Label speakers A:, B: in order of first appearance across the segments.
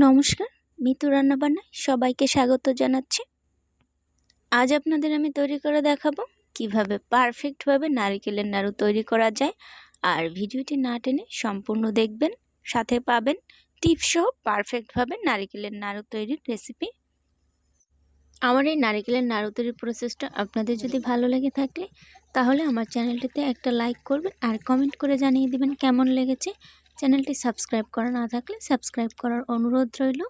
A: নমস্কার, মিতু রান্নাবান্নায় সবাইকে স্বাগত জানাচ্ছি। আজ আপনাদের আমি তৈরি করে দেখাবো কিভাবে পারফেক্টভাবে নারকেলের নাড়ু তৈরি করা যায়। আর ভিডিওটি না টেনে সম্পূর্ণ দেখবেন, সাথে পাবেন টিপসসহ পারফেক্টভাবে নারকেলের নাড়ু তৈরির রেসিপি। আমার এই নারকেলের নাড়ু তৈরির প্রসেসটা আপনাদের যদি ভালো লেগে থাকে তাহলে আমার চ্যানেলটিতে একটা লাইক করবেন আর কমেন্ট করে জানিয়ে দেবেন কেমন লেগেছে। চ্যানেলটি সাবস্ক্রাইব করা না থাকলে সাবস্ক্রাইব করার অনুরোধ রইল।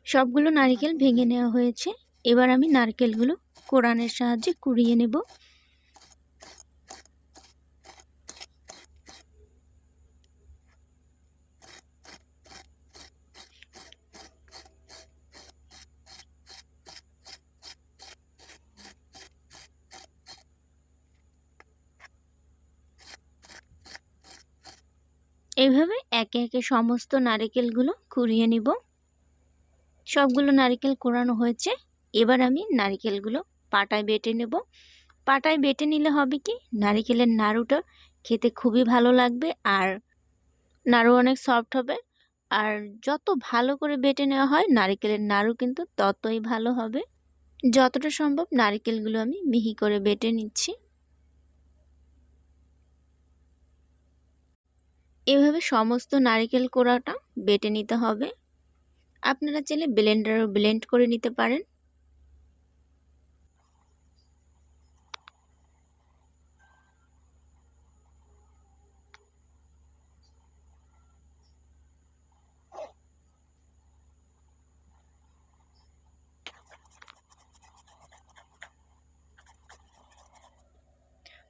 A: সবগুলো নারকেল ভেঙে নেওয়া হয়েছে। এবার আমি নারকেলগুলো কোড়ানের সাহায্যে কুড়িয়ে নেব। এইভাবে একে একে সমস্ত নারকেলগুলো কুড়িয়ে নিব। সবগুলো নারকেল কোড়ানো হয়েছে। এবার আমি নারকেলগুলো পাটায় বেটে নেব। পাটায় বেটে নিলে হবে কি, নারকেলের নাড়ুটা খেতে খুবই ভালো লাগবে আর নাড়ু অনেক সফট হবে। আর যত ভালো করে বেটে নেওয়া হয় নারকেলের নাড়ু কিন্তু ততই ভালো হবে। যতটা সম্ভব নারকেলগুলো আমি মিহি করে বেটে নিচ্ছি। এভাবে সমস্ত নারকেল কোড়াটা বেটে নিতে হবে। আপনারা চাইলে ব্লেন্ডারও ব্লেন্ড করে নিতে পারেন।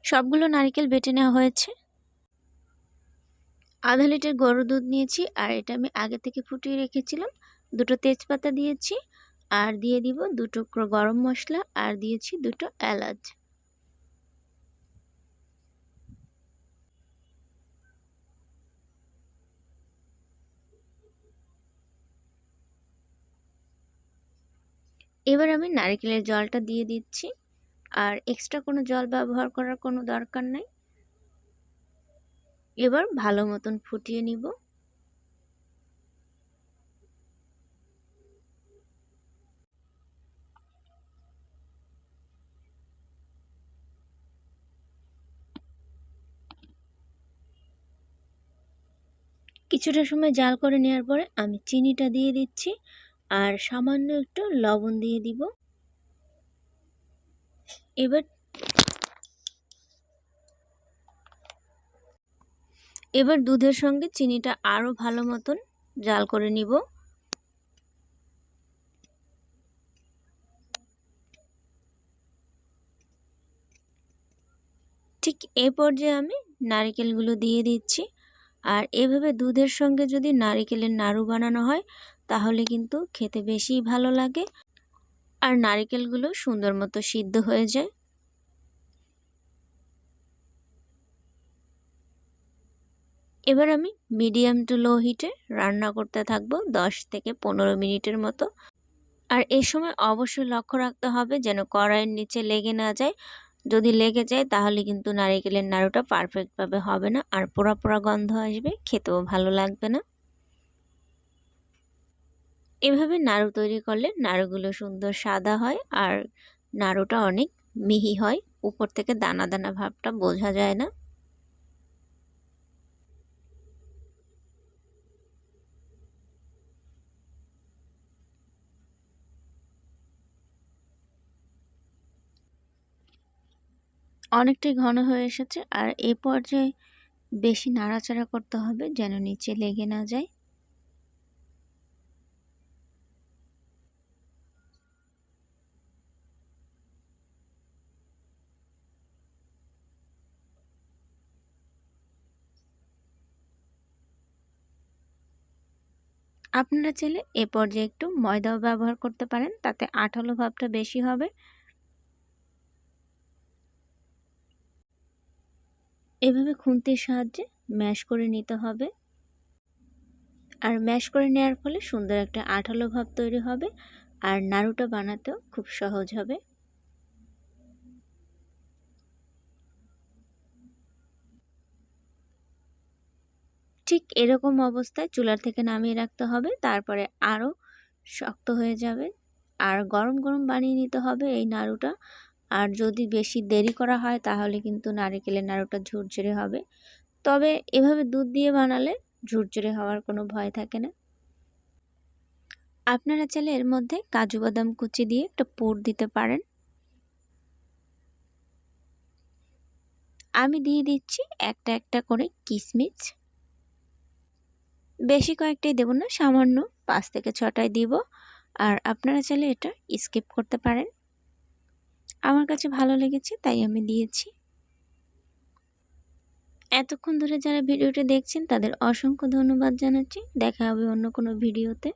A: সবগুলো নারকেল বেটে নেওয়া হয়েছে। আধা লিটার গরুর দুধ নিয়েছি আর এটা আমি আগে থেকে ফুটিয়ে রেখেছিলাম। দুটো তেজপাতা দিয়েছি আর দিয়ে দিব 2 টুকরো গরম মশলা আর দিয়েছি 2টো এলাচ। এবার আমি নারকেলের জলটা দিয়ে দিচ্ছি আর এক্সট্রা কোনো জল ব্যবহার করার কোনো দরকার নাই। এবার ভালো মতন ফুটিয়ে নিব। কিছুটা সময় জাল করে নেওয়ার পরে আমি চিনিটা দিয়ে দিচ্ছি আর সামান্য একটু লবণ দিয়ে দিব। এবার দুধের সঙ্গে চিনিটা আরো ভালো মতন জাল করে নিব। ঠিক এই পর্যায়ে আমি নারকেলগুলো দিয়ে দিচ্ছি। আর এভাবে দুধের সঙ্গে যদি নারকেলের নাড়ু বানানো হয় তাহলে কিন্তু খেতে বেশি ভালো লাগে আর নারকেলগুলো সুন্দর মতো সিদ্ধ হয়ে যায়। এবার আমি মিডিয়াম টু লো হিটে রান্না করতে থাকবো 10 থেকে 15 মিনিটের মতো। আর এই সময় অবশ্যই লক্ষ্য রাখতে হবে যেন কড়াইয়ের নিচে লেগে না যায়। যদি লেগে যায় তাহলে কিন্তু নারকেলের নাড়ুটা পারফেক্টভাবে হবে না আর পোড়া পোড়া গন্ধ আসবে, খেতেও ভালো লাগবে না। এভাবে নাড়ু তৈরি করলে নাড়ুগুলো সুন্দর সাদা হয় আর নাড়ুটা অনেক মিহি হয়। উপর থেকে দানা দানা ভাবটা বোঝা যায় না। অনেকটাই ঘন হয়ে এসেছে আর এ পর্যায়ে বেশি নাড়াচাড়া করতে হবে যেন নিচে লেগে না যায়। আপনারা চাইলে এ পর্যায়ে একটু ময়দাও ব্যবহার করতে পারেন, তাতে আঠালো ভাবটা বেশি হবে। এভাবে খুন্তির সাহায্যে ম্যাশ করে নিতে হবে আর ম্যাশ করে নেওয়ার ফলে সুন্দর একটা আঠালো ভাব তৈরি হবে আর নাড়ুটা বানাতেও খুব সহজ হবে। ঠিক এরকম অবস্থায় চুলার থেকে নামিয়ে রাখতে হবে, তারপরে আরও শক্ত হয়ে যাবে। আর গরম গরম বানিয়ে নিতে হবে এই নাড়ুটা। আর যদি বেশি দেরি করা হয় তাহলে কিন্তু নারকেলের নাড়ুটা ঝুরঝুরে হবে। তবে এভাবে দুধ দিয়ে বানালে ঝুরঝুরে হওয়ার কোনো ভয় থাকে না। আপনারা চাইলে এর মধ্যে কাজু বাদাম কুচি দিয়ে একটা পুর দিতে পারেন। আমি দিয়ে দিচ্ছি একটা একটা করে কিশমিশ। বেশি কয়েকটাই দেব না, সামান্য 5 থেকে 6টাই দিব। আর আপনারা চাইলে এটা স্কিপ করতে পারেন। আমার কাছে ভালো লেগেছে তাই আমি দিয়েছি। এতক্ষণ ধরে যারা ভিডিওটি দেখছেন তাদের অসংখ্য ধন্যবাদ জানাচ্ছি। দেখা হবে অন্য কোনো ভিডিওতে।